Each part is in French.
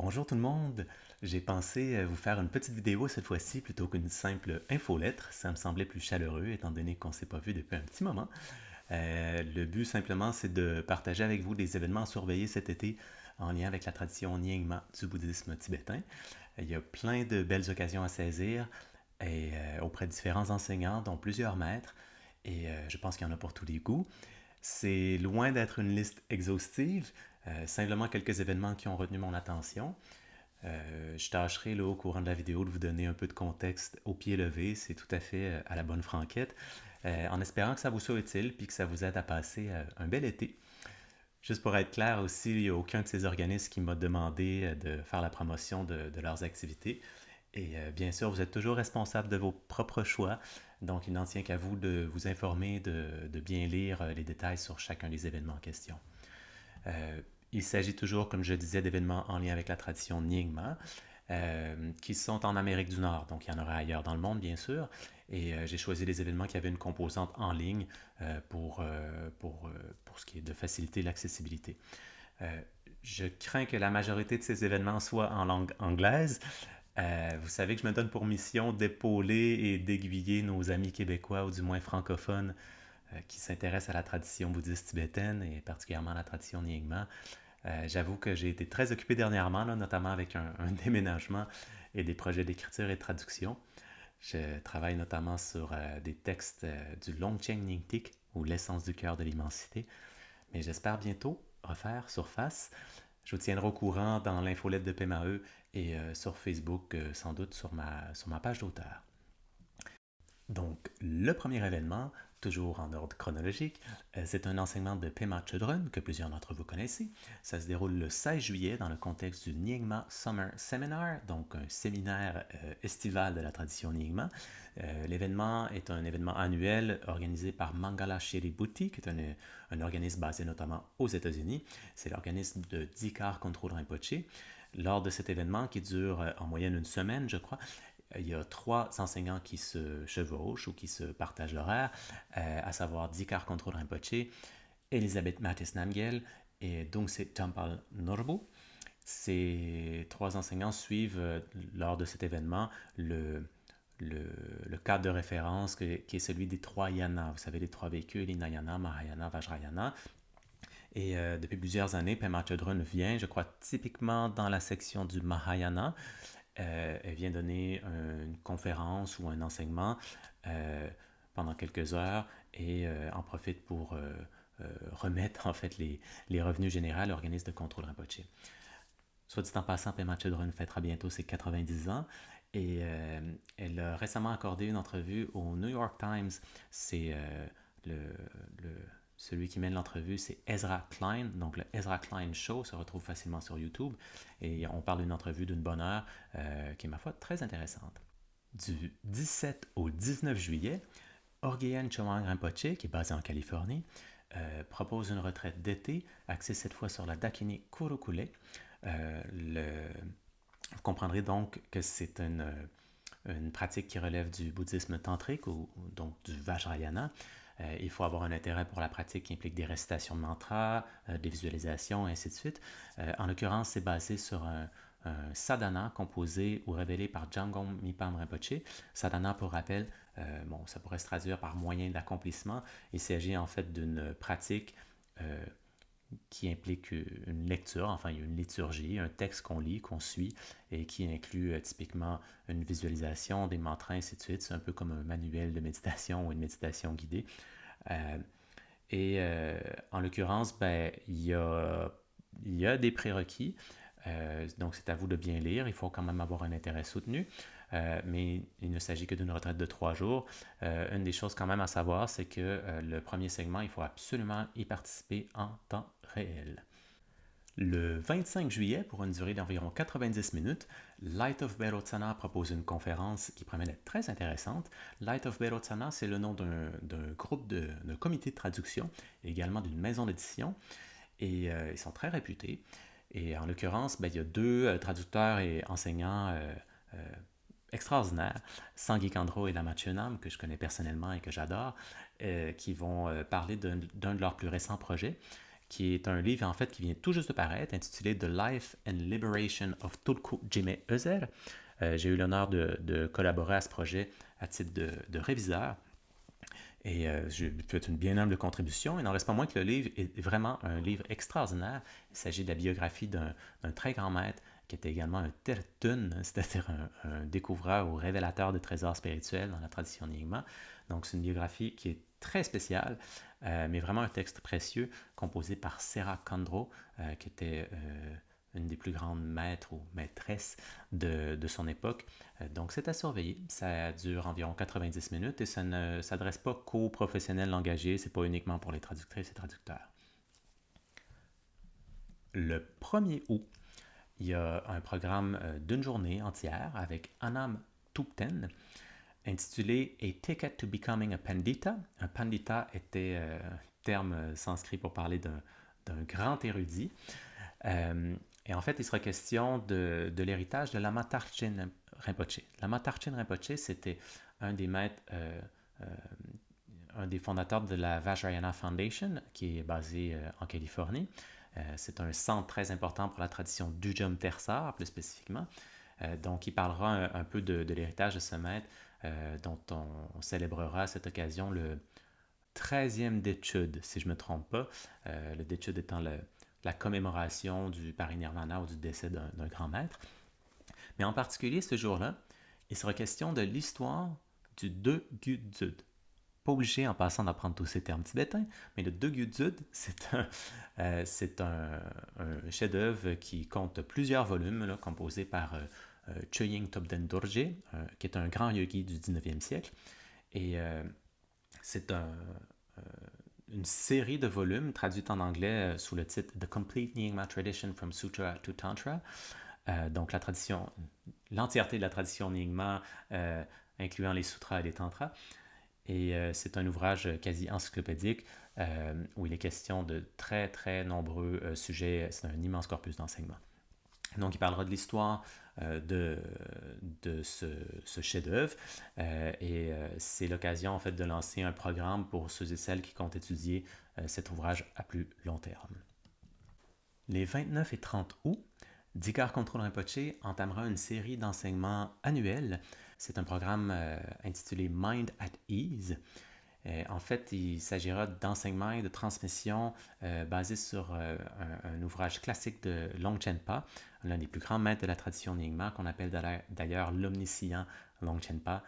Bonjour tout le monde, j'ai pensé vous faire une petite vidéo cette fois-ci plutôt qu'une simple infolettre. Ça me semblait plus chaleureux étant donné qu'on ne s'est pas vu depuis un petit moment. Le but simplement c'est de partager avec vous des événements à surveiller cet été en lien avec la tradition Nyingma du bouddhisme tibétain. Il y a plein de belles occasions à saisir auprès de différents enseignants dont plusieurs maîtres et je pense qu'il y en a pour tous les goûts. C'est loin d'être une liste exhaustive, simplement quelques événements qui ont retenu mon attention. Je tâcherai là, au courant de la vidéo de vous donner un peu de contexte au pied levé, c'est tout à fait à la bonne franquette, en espérant que ça vous soit utile puis que ça vous aide à passer un bel été. Juste pour être clair aussi, il n'y a aucun de ces organismes qui m'a demandé de faire la promotion de leurs activités. Et bien sûr, vous êtes toujours responsable de vos propres choix, donc il n'en tient qu'à vous de vous informer, de bien lire les détails sur chacun des événements en question. Euh, il s'agit toujours, comme je disais, d'événements en lien avec la tradition Nyingma, qui sont en Amérique du Nord, donc il y en aura ailleurs dans le monde, bien sûr. Et j'ai choisi des événements qui avaient une composante en ligne pour ce qui est de faciliter l'accessibilité. Euh, je crains que la majorité de ces événements soient en langue anglaise. Vous savez que je me donne pour mission d'épauler et d'aiguiller nos amis québécois, ou du moins francophones, qui s'intéressent à la tradition bouddhiste tibétaine et particulièrement à la tradition Nyingma. J'avoue que j'ai été très occupé dernièrement, là, notamment avec un déménagement et des projets d'écriture et de traduction. Je travaille notamment sur des textes du Longchen Nyingtik, ou l'essence du cœur de l'immensité, mais j'espère bientôt refaire surface. Je vous tiendrai au courant dans l'infolette de PMAE et sur Facebook, sans doute sur ma page d'auteur. Donc, le premier événement, toujours en ordre chronologique, c'est un enseignement de Pema Chodron que plusieurs d'entre vous connaissez. Ça se déroule le 16 juillet dans le contexte du Nyingma Summer Seminar, donc un séminaire estival de la tradition Nyingma. L'événement est un événement annuel organisé par Mangala Shiri Bhuti, qui est un organisme basé notamment aux États-Unis. C'est l'organisme de Dikar Control Rinpoche. Lors de cet événement, qui dure en moyenne une semaine, je crois, il y a trois enseignants qui se chevauchent ou qui se partagent l'horaire, à savoir Dikar Control Rinpoche, Elisabeth Mathis Namgyel et Dungse Tampal Norbu. Ces trois enseignants suivent lors de cet événement le cadre de référence qui est celui des trois yanas. Vous savez, les trois véhicules, Hinayana, Mahayana, Vajrayana. Et depuis plusieurs années, Pema Chodron vient, je crois, typiquement dans la section du Mahayana. Elle vient donner une conférence ou un enseignement euh, pendant quelques heures et en profite pour remettre en fait les revenus généraux à l'organisme de contrôle Rinpoche. Soit dit en passant, Pema Chodron fêtera bientôt ses 90 ans et elle a récemment accordé une entrevue au New York Times. C'est le, le, celui qui mène l'entrevue, c'est Ezra Klein. Donc le Ezra Klein Show se retrouve facilement sur YouTube et on parle d'une entrevue d'une bonne heure qui est, ma foi, très intéressante. Du 17 au 19 juillet, Orgyen Chowang Rinpoche, qui est basé en Californie, propose une retraite d'été axée cette fois sur la Dakini Kurukule. Vous comprendrez donc que c'est une pratique qui relève du bouddhisme tantrique ou donc du Vajrayana. Il faut avoir un intérêt pour la pratique qui implique des récitations de mantras, des visualisations, et ainsi de suite. En l'occurrence, c'est basé sur un sadhana composé ou révélé par Jangom Mipam Rinpoche. Sadhana, pour rappel, ça pourrait se traduire par moyen d'accomplissement. Il s'agit en fait d'une pratique qui implique une lecture, enfin il y a une liturgie, un texte qu'on lit, qu'on suit, et qui inclut typiquement une visualisation, des mantras, ainsi de suite. C'est un peu comme un manuel de méditation ou une méditation guidée. Euh, en l'occurrence, il y a des prérequis. Donc, c'est à vous de bien lire. Il faut quand même avoir un intérêt soutenu. Mais il ne s'agit que d'une retraite de 3 jours. Une des choses quand même à savoir, c'est que le premier segment, il faut absolument y participer en temps réel. Le 25 juillet, pour une durée d'environ 90 minutes, Light of Berotsana propose une conférence qui promet d'être très intéressante. Light of Berotsana, c'est le nom d'un groupe, d'un comité de traduction et également d'une maison d'édition. Et ils sont très réputés. Et en l'occurrence, il y a deux traducteurs et enseignants extraordinaires, Sanghi Kandro et Lama Chunam, que je connais personnellement et que j'adore, qui vont parler d'un de leurs plus récents projets, qui est un livre en fait qui vient tout juste de paraître, intitulé The Life and Liberation of Tulku Jime Özer. J'ai eu l'honneur de collaborer à ce projet à titre de réviseur. Et j'ai fait une bien humble contribution. Il n'en reste pas moins que le livre est vraiment un livre extraordinaire. Il s'agit de la biographie d'un très grand maître qui était également un tertun, c'est-à-dire un découvreur ou révélateur de trésors spirituels dans la tradition Nyingma. Donc c'est une biographie qui est très spéciale, mais vraiment un texte précieux, composé par Sera Kandro, qui était une des plus grandes maîtres ou maîtresses de son époque. Donc c'est à surveiller. Ça dure environ 90 minutes et ça ne s'adresse pas qu'aux professionnels engagés, c'est pas uniquement pour les traductrices et traducteurs. Le 1er août, il y a un programme d'une journée entière avec Anam Tupten, intitulé A Ticket to Becoming a Pandita. Un pandita était un terme sanskrit pour parler d'un grand érudit. Et en fait, il sera question de l'héritage de Lama Tarchen Rinpoche. Lama Tarchen Rinpoche, c'était un des maîtres, un des fondateurs de la Vajrayana Foundation, qui est basée en Californie. C'est un centre très important pour la tradition Dujum Tersar, plus spécifiquement. Donc, il parlera un peu de l'héritage de ce maître, dont on célébrera à cette occasion le 13e Dechud, si je ne me trompe pas. Le Dechud étant la commémoration du parinirvana ou du décès d'un grand maître. Mais en particulier, ce jour-là, il sera question de l'histoire du Degyudzud. Pas obligé en passant d'apprendre tous ces termes tibétains, mais le Degyudzud, c'est un chef-d'œuvre qui compte plusieurs volumes, là, composés par Choying Tobden Dorje, qui est un grand yogi du 19e siècle. Et c'est une série de volumes traduits en anglais sous le titre The Complete Nyingma Tradition from Sutra to Tantra. Donc l'entièreté de la tradition Nyingma, incluant les sutras et les tantras. Et c'est un ouvrage quasi encyclopédique où il est question de très très nombreux sujets. C'est un immense corpus d'enseignement. Donc il parlera de l'histoire de ce chef-d'œuvre et c'est l'occasion en fait de lancer un programme pour ceux et celles qui comptent étudier cet ouvrage à plus long terme. Les 29 et 30 août, Dikar Control Rinpoche entamera une série d'enseignements annuels. C'est un programme intitulé Mind at Ease. En fait, il s'agira d'enseignement et de transmission basés sur un ouvrage classique de Longchenpa, l'un des plus grands maîtres de la tradition Nyingma, qu'on appelle d'ailleurs l'omniscient Longchenpa,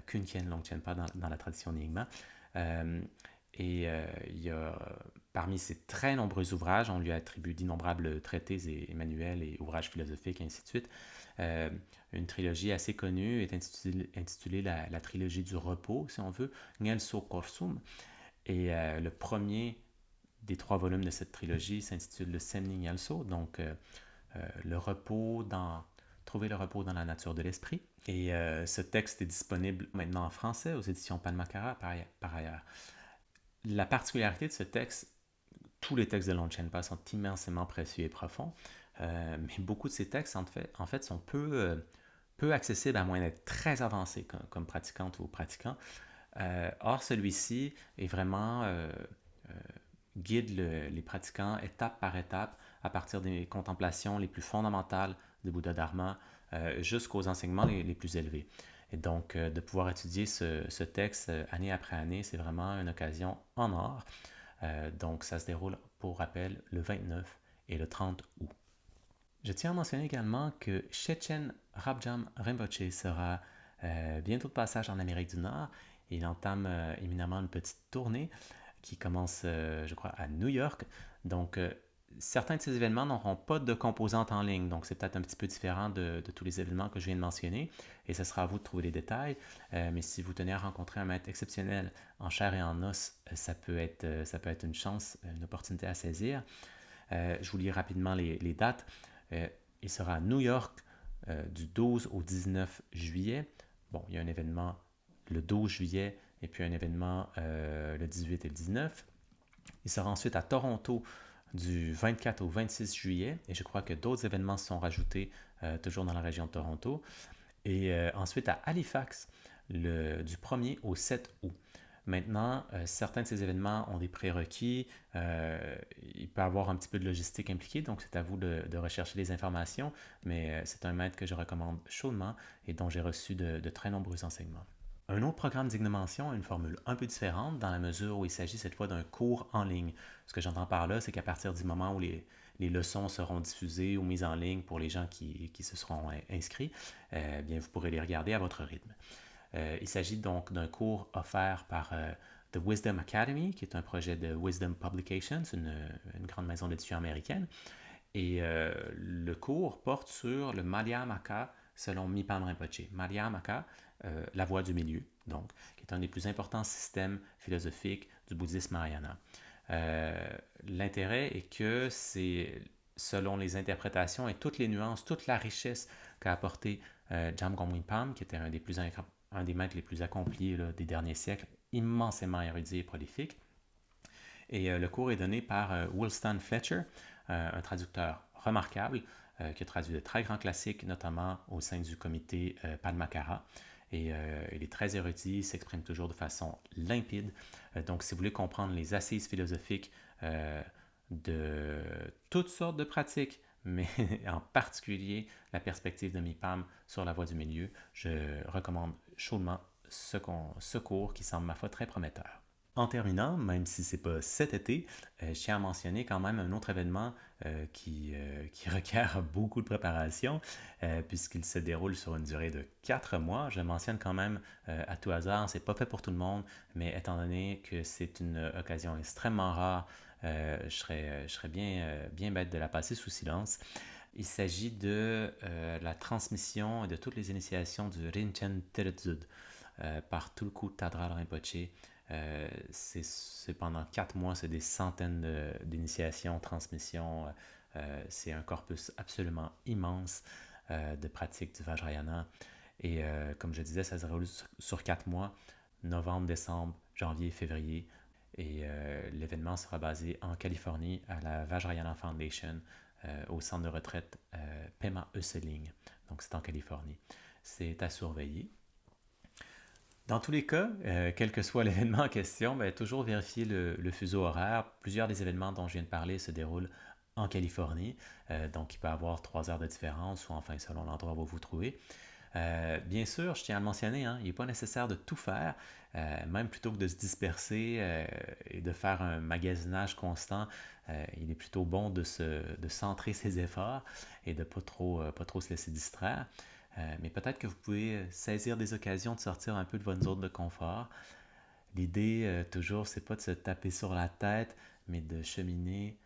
Kunkien Longchenpa dans la tradition Nyingma. Il y a, parmi ses très nombreux ouvrages, on lui attribue d'innombrables traités et manuels et ouvrages philosophiques, et ainsi de suite. Une trilogie assez connue est intitulée la trilogie du repos, si on veut, Ngelso Korsum. Et le premier des 3 volumes de cette trilogie s'intitule le Semni Ngelso, donc trouver le repos dans la nature de l'esprit. Et ce texte est disponible maintenant en français aux éditions Padmakara par ailleurs. La particularité de ce texte, tous les textes de Longchenpa sont immensément précieux et profonds, mais beaucoup de ces textes, en fait sont peu accessibles à moins d'être très avancés comme pratiquante ou pratiquant. Or, celui-ci est vraiment guide les pratiquants étape par étape à partir des contemplations les plus fondamentales du Bouddha Dharma jusqu'aux enseignements les plus élevés. Et donc, de pouvoir étudier ce texte année après année, c'est vraiment une occasion en or. Donc, ça se déroule, pour rappel, le 29 et le 30 août. Je tiens à mentionner également que Shechen Rabjam Rinpoche sera bientôt de passage en Amérique du Nord. Il entame éminemment une petite tournée qui commence, je crois, à New York. Donc, certains de ces événements n'auront pas de composante en ligne, donc c'est peut-être un petit peu différent de tous les événements que je viens de mentionner, et ce sera à vous de trouver les détails, mais si vous tenez à rencontrer un maître exceptionnel en chair et en os, ça peut être une chance, une opportunité à saisir. Je vous lis rapidement les dates. Il sera à New York du 12 au 19 juillet. Bon, il y a un événement le 12 juillet et puis un événement le 18 et le 19. Il sera ensuite à Toronto du 24 au 26 juillet, et je crois que d'autres événements se sont rajoutés toujours dans la région de Toronto. Et ensuite à Halifax du 1er au 7 août. Maintenant, certains de ces événements ont des prérequis. Il peut y avoir un petit peu de logistique impliquée, donc c'est à vous de rechercher les informations, mais c'est un maître que je recommande chaudement et dont j'ai reçu de très nombreux enseignements. Un autre programme digne de mention a une formule un peu différente dans la mesure où il s'agit cette fois d'un cours en ligne. Ce que j'entends par là, c'est qu'à partir du moment où les leçons seront diffusées ou mises en ligne pour les gens qui se seront inscrits, bien vous pourrez les regarder à votre rythme. Il s'agit donc d'un cours offert par The Wisdom Academy, qui est un projet de Wisdom Publications, une grande maison d'édition américaine. Et le cours porte sur le Madhyamaka selon Mipam Rinpoche. Madhyamaka, la voie du milieu, donc, qui est un des plus importants systèmes philosophiques du bouddhisme Mahayana. L'intérêt est que c'est, selon les interprétations et toutes les nuances, toute la richesse qu'a apporté Jamgon Mipam, qui était un des maîtres les plus accomplis là, des derniers siècles, immensément érudit et prolifique. Et le cours est donné par Wilston Fletcher, un traducteur remarquable qui a traduit de très grands classiques, notamment au sein du comité Padmakara. Et il est très érudit, s'exprime toujours de façon limpide. Donc, si vous voulez comprendre les assises philosophiques de toutes sortes de pratiques, mais en particulier la perspective de Mipam sur la voie du milieu, je recommande chaudement ce cours qui semble, ma foi, très prometteur. En terminant, même si ce n'est pas cet été, je tiens à mentionner quand même un autre événement qui requiert beaucoup de préparation, puisqu'il se déroule sur une durée de 4 mois. Je mentionne quand même à tout hasard, c'est pas fait pour tout le monde, mais étant donné que c'est une occasion extrêmement rare, je serais bien bête de la passer sous silence. Il s'agit de la transmission et de toutes les initiations du Rinchen Teretsud par Tulku Tadral Rinpoche. C'est pendant 4 mois, c'est des centaines d'initiations, transmissions. C'est un corpus absolument immense de pratiques du Vajrayana. Et comme je disais, ça se déroule sur 4 mois, novembre, décembre, janvier, février. Et l'événement sera basé en Californie à la Vajrayana Foundation, au centre de retraite Pema Husseling. Donc c'est en Californie. C'est à surveiller. Dans tous les cas, quel que soit l'événement en question, ben, toujours vérifier le fuseau horaire. Plusieurs des événements dont je viens de parler se déroulent en Californie, donc il peut y avoir 3 heures de différence, ou enfin selon l'endroit où vous vous trouvez. Bien sûr, je tiens à le mentionner, hein, il n'est pas nécessaire de tout faire, même plutôt que de se disperser et de faire un magasinage constant, il est plutôt bon de centrer ses efforts et de pas trop se laisser distraire. Mais peut-être que vous pouvez saisir des occasions de sortir un peu de votre zone de confort. L'idée, toujours, c'est pas de se taper sur la tête, mais de cheminer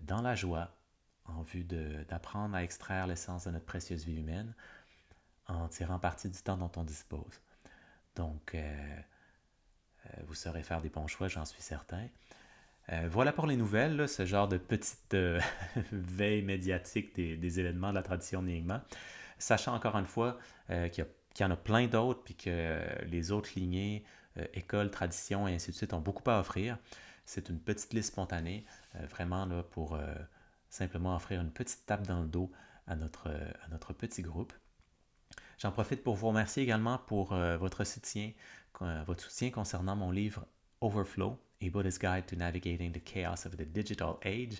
dans la joie en vue d'apprendre à extraire l'essence de notre précieuse vie humaine en tirant parti du temps dont on dispose. Donc, vous saurez faire des bons choix, j'en suis certain. Voilà pour les nouvelles, là, ce genre de petite veille médiatique des événements de la tradition Nyingma. Sachant encore une fois qu'il y en a plein d'autres, puis que les autres lignées, écoles, traditions et ainsi de suite ont beaucoup à offrir. C'est une petite liste spontanée, vraiment là, pour simplement offrir une petite tape dans le dos à notre petit groupe. J'en profite pour vous remercier également pour votre soutien concernant mon livre Overflow, A Buddhist Guide to Navigating the Chaos of the Digital Age,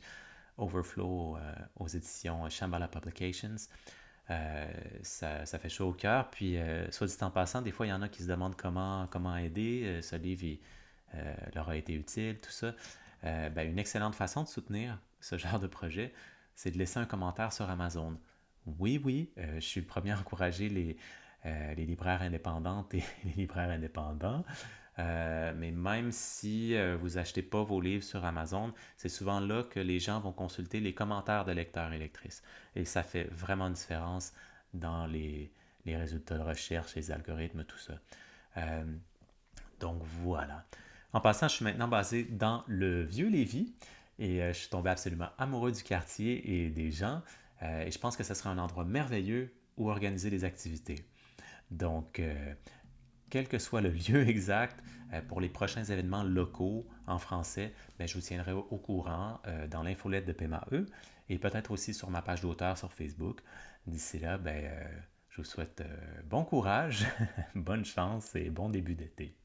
Overflow aux éditions Shambhala Publications. Ça fait chaud au cœur. Puis, soit dit en passant, des fois, il y en a qui se demandent comment aider. Ce livre leur a été utile, tout ça. Une excellente façon de soutenir ce genre de projet, c'est de laisser un commentaire sur Amazon. Oui, je suis le premier à encourager les libraires indépendantes et les libraires indépendants. Mais même si vous achetez pas vos livres sur Amazon, c'est souvent là que les gens vont consulter les commentaires de lecteurs et lectrices. Et ça fait vraiment une différence dans les résultats de recherche, les algorithmes, tout ça. Donc voilà. En passant, je suis maintenant basé dans le Vieux-Lévis et je suis tombé absolument amoureux du quartier et des gens. Et je pense que ce serait un endroit merveilleux où organiser des activités. Donc, quel que soit le lieu exact, pour les prochains événements locaux en français, je vous tiendrai au courant dans l'infolette de PMAE et peut-être aussi sur ma page d'auteur sur Facebook. D'ici là, je vous souhaite bon courage, bonne chance et bon début d'été.